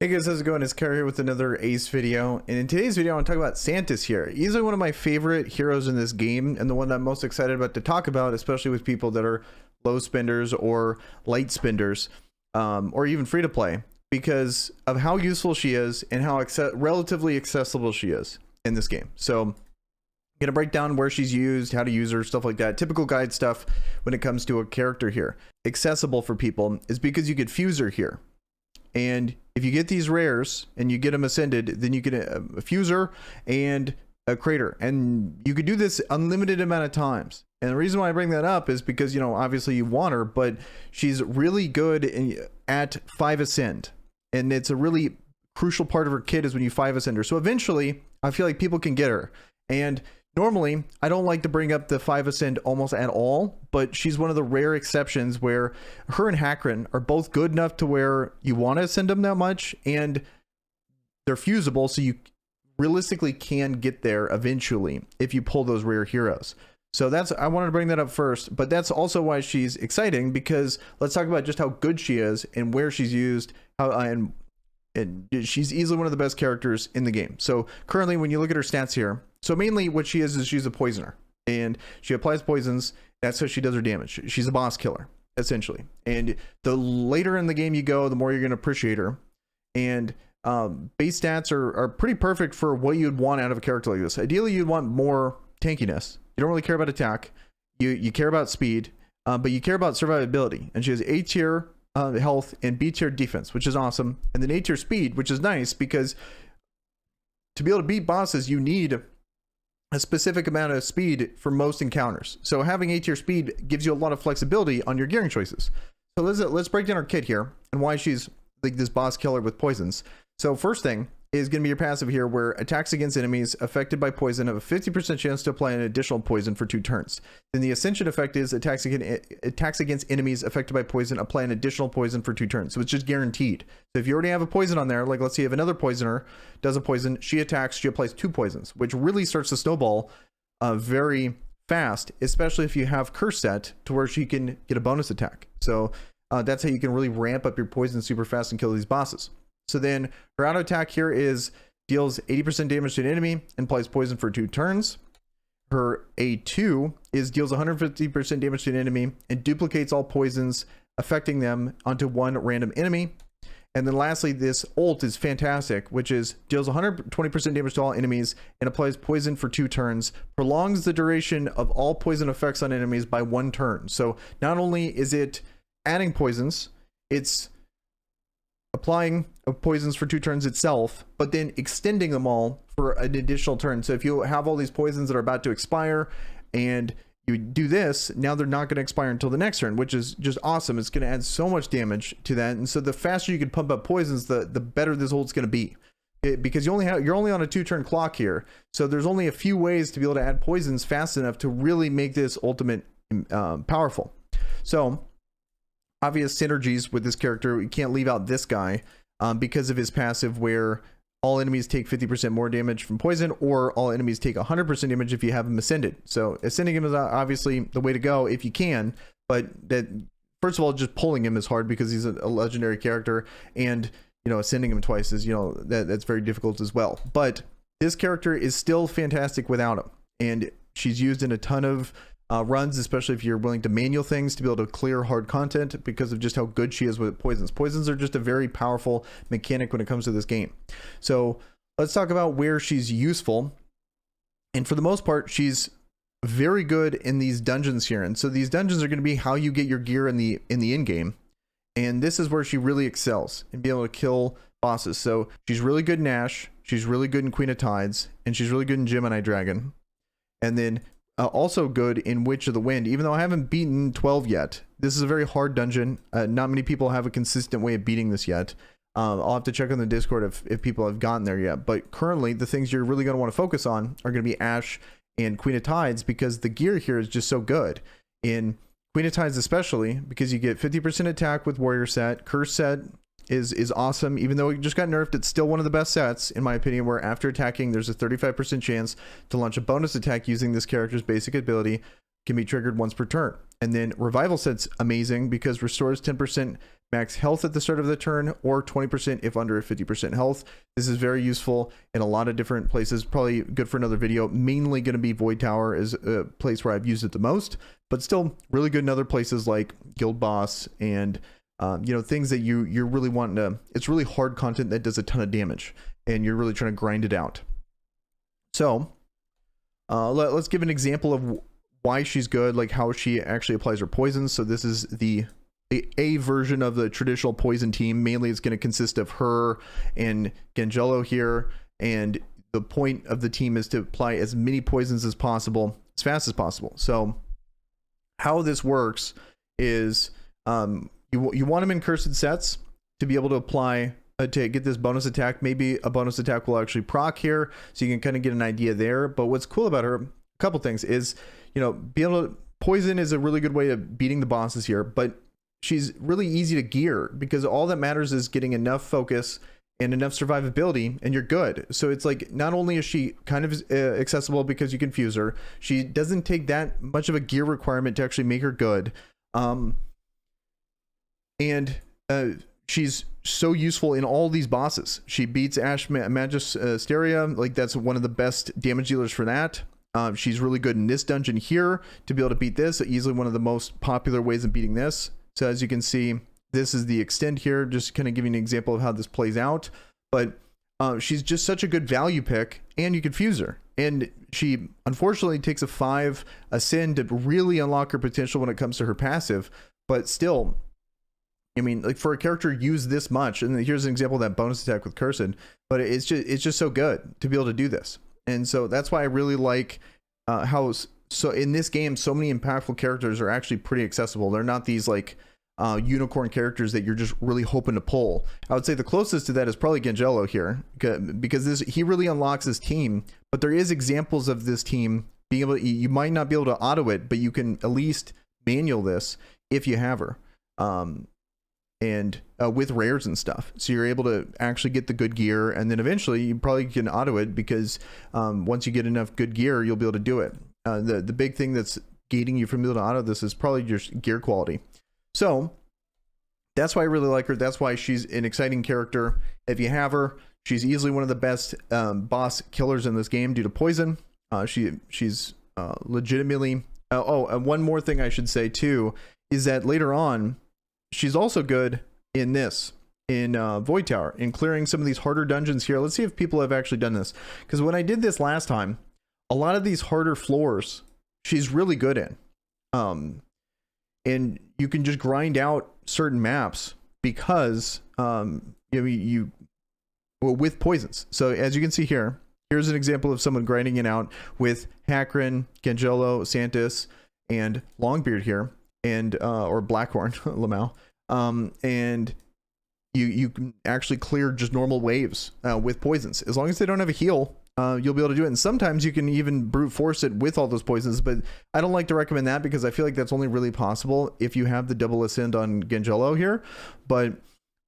Hey guys, how's it going? It's Kerry here with another Ace video, and in today's video I want to talk about Santis here. Easily one of my favorite heroes in this game, and the one that I'm most excited about to talk about, especially with people that are low spenders or light spenders, or even free to play, because of how useful she is and how relatively accessible she is in this game. So I'm gonna break down where she's used, how to use her, stuff like that. Typical guide stuff when it comes to a character here. Accessible for people is because you could fuse her here. And if you get these rares and you get them ascended, then you get a fuser and a crater, and you could do this unlimited amount of times. And the reason why I bring that up is because, you know, obviously you want her, but she's really good at 5 ascend, and it's a really crucial part of her kit is when you 5 ascend her. So eventually I feel like people can get her, and normally I don't like to bring up the 5 ascend almost at all, but she's one of the rare exceptions where her and Hakron are both good enough to where you want to ascend them that much, and they're fusible, so you realistically can get there eventually if you pull those rare heroes. So I wanted to bring that up first, but that's also why she's exciting, because let's talk about just how good she is and where she's used, and she's easily one of the best characters in the game. So currently when you look at her stats here, so mainly what she is she's a poisoner, and she applies poisons. That's how she does her damage. She's a boss killer essentially, and the later in the game you go, the more you're going to appreciate her. And base stats are pretty perfect for what you'd want out of a character like this. Ideally you'd want more tankiness. You don't really care about attack, you care about speed, but you care about survivability. And she has A tier health and B tier defense, which is awesome, and then A tier speed, which is nice because to be able to beat bosses you need a specific amount of speed for most encounters. So having A tier speed gives you a lot of flexibility on your gearing choices. So let's break down our kit here and why she's like this boss killer with poisons. So first thing is going to be your passive here, where attacks against enemies affected by poison have a 50% chance to apply an additional poison for 2 turns. Then the ascension effect is attacks against enemies affected by poison apply an additional poison for 2 turns. So it's just guaranteed. So if you already have a poison on there, like let's say you have another poisoner does a poison, she attacks, she applies 2 poisons, which really starts to snowball very fast, especially if you have curse set to where she can get a bonus attack. So that's how you can really ramp up your poison super fast and kill these bosses. So then her auto attack here is deals 80% damage to an enemy and applies poison for 2 turns. Her A2 is deals 150% damage to an enemy and duplicates all poisons affecting them onto one random enemy. And then lastly, this ult is fantastic, which is deals 120% damage to all enemies and applies poison for 2 turns, prolongs the duration of all poison effects on enemies by 1 turn. So not only is it adding poisons, it's applying poisons for 2 turns itself, but then extending them all for an additional turn. So if you have all these poisons that are about to expire and you do this, now they're not going to expire until the next turn, which is just awesome. It's going to add so much damage to that. And so the faster you can pump up poisons, the better this ult's going to be, because you're only on a 2-turn clock here. So there's only a few ways to be able to add poisons fast enough to really make this ultimate powerful. So obvious synergies with this character, we can't leave out this guy because of his passive, where all enemies take 50% more damage from poison, or all enemies take 100% damage if you have him ascended. So ascending him is obviously the way to go if you can, but that first of all, just pulling him is hard because he's a legendary character, and you know, ascending him twice is, you know, that's very difficult as well. But this character is still fantastic without him, and she's used in a ton of runs, especially if you're willing to manual things to be able to clear hard content, because of just how good she is with poisons. Poisons are just a very powerful mechanic when it comes to this game. So let's talk about where she's useful. And for the most part, she's very good in these dungeons here. And so these dungeons are going to be how you get your gear in the end game. And this is where she really excels in being able to kill bosses. So she's really good in Ash, she's really good in Queen of Tides, and she's really good in Gemini Dragon. And then also good in Witch of the Wind, even though I haven't beaten 12 yet. This is a very hard dungeon. Not many people have a consistent way of beating this yet. I'll have to check on the Discord if people have gotten there yet. But currently, the things you're really going to want to focus on are going to be Ash and Queen of Tides, because the gear here is just so good. In Queen of Tides especially, because you get 50% attack with Warrior set. Curse set is awesome. Even though it just got nerfed, it's still one of the best sets in my opinion, where after attacking there's a 35% chance to launch a bonus attack using this character's basic ability, can be triggered once per turn. And then revival set's amazing because restores 10% max health at the start of the turn, or 20% if under 50% health. This is very useful in a lot of different places, probably good for another video. Mainly going to be Void Tower is a place where I've used it the most, but still really good in other places like Guild Boss and you know, things that you're really wanting to, it's really hard content that does a ton of damage and you're really trying to grind it out. So let's give an example of why she's good, like how she actually applies her poisons. So this is the A version of the traditional poison team. Mainly it's going to consist of her and Gangelo here, and the point of the team is to apply as many poisons as possible as fast as possible. So how this works is you want them in cursed sets to be able to apply to get this bonus attack. Maybe a bonus attack will actually proc here, so you can kind of get an idea there. But what's cool about her, a couple things, is, you know, be able to poison is a really good way of beating the bosses here, but she's really easy to gear because all that matters is getting enough focus and enough survivability and you're good. So it's like, not only is she kind of accessible because you confuse her, she doesn't take that much of a gear requirement to actually make her good. She's so useful in all these bosses. She beats Ash Magisteria, like that's one of the best damage dealers for that. She's really good in this dungeon here to be able to beat this, easily one of the most popular ways of beating this. So as you can see, this is the extend here, just kind of giving an example of how this plays out. But she's just such a good value pick, and you confuse her. And she unfortunately takes a 5 ascend to really unlock her potential when it comes to her passive. But still, I mean, like for a character use this much, and here's an example of that bonus attack with Cursed, but it's just so good to be able to do this. And so that's why I really like how, so in this game, so many impactful characters are actually pretty accessible. They're not these like unicorn characters that you're just really hoping to pull. I would say the closest to that is probably Gangelo here, because he really unlocks his team. But there is examples of this team being able to, you might not be able to auto it, but you can at least manual this if you have her. And with rares and stuff, so you're able to actually get the good gear, and then eventually you probably can auto it, because once you get enough good gear, you'll be able to do it. The big thing that's gating you from being able to auto this is probably your gear quality. So that's why I really like her. That's why she's an exciting character. If you have her, she's easily one of the best boss killers in this game due to poison. She's legitimately. And one more thing I should say too is that later on, she's also good in this, in Void Tower, in clearing some of these harder dungeons here. Let's see if people have actually done this, because when I did this last time, a lot of these harder floors she's really good in. And you can just grind out certain maps because with poisons. So as you can see here, here's an example of someone grinding it out with Hakron, Gangelo, Santis, and Longbeard here, and or Blackhorn, Lamau. And you can actually clear just normal waves with poisons. As long as they don't have a heal, you'll be able to do it. And sometimes you can even brute force it with all those poisons, but I don't like to recommend that because I feel like that's only really possible if you have the double ascend on Gangelo here. But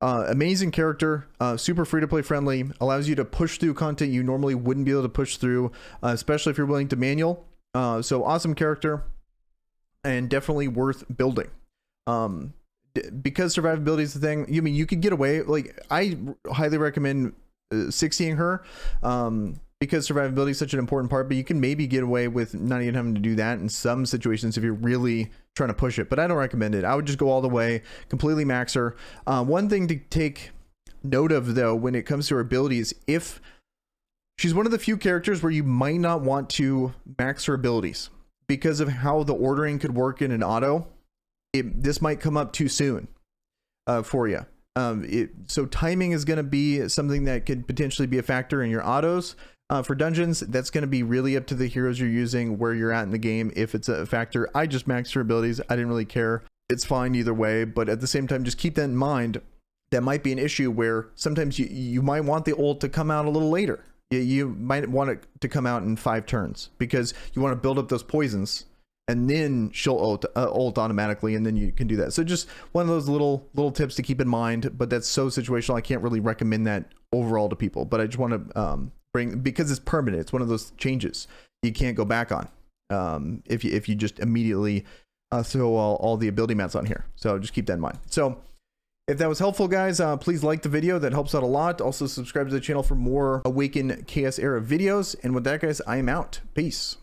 amazing character, super free to play friendly, allows you to push through content you normally wouldn't be able to push through, especially if you're willing to manual. So awesome character, and definitely worth building. Because survivability is the thing. You could get away, like I highly recommend 60ing her, because survivability is such an important part, but you can maybe get away with not even having to do that in some situations if you're really trying to push it, but I don't recommend it. I would just go all the way, completely max her. One thing to take note of though, when it comes to her abilities, if she's one of the few characters where you might not want to max her abilities because of how the ordering could work in an auto, this might come up too soon for you. So timing is going to be something that could potentially be a factor in your autos. For dungeons, that's going to be really up to the heroes you're using, where you're at in the game, if it's a factor. I just maxed her abilities. I didn't really care. It's fine either way, but at the same time, just keep that in mind. That might be an issue where sometimes you might want the ult to come out a little later. You might want it to come out in 5 turns because you want to build up those poisons, and then she'll ult automatically, and then you can do that. So just one of those little tips to keep in mind, but that's so situational. I can't really recommend that overall to people, but I just want to bring, because it's permanent. It's one of those changes you can't go back on if you just immediately throw all the ability mats on here. So just keep that in mind. So If that was helpful, guys, please like the video. That helps out a lot. Also, subscribe to the channel for more Awaken Chaos Era videos. And with that, guys, I am out. Peace.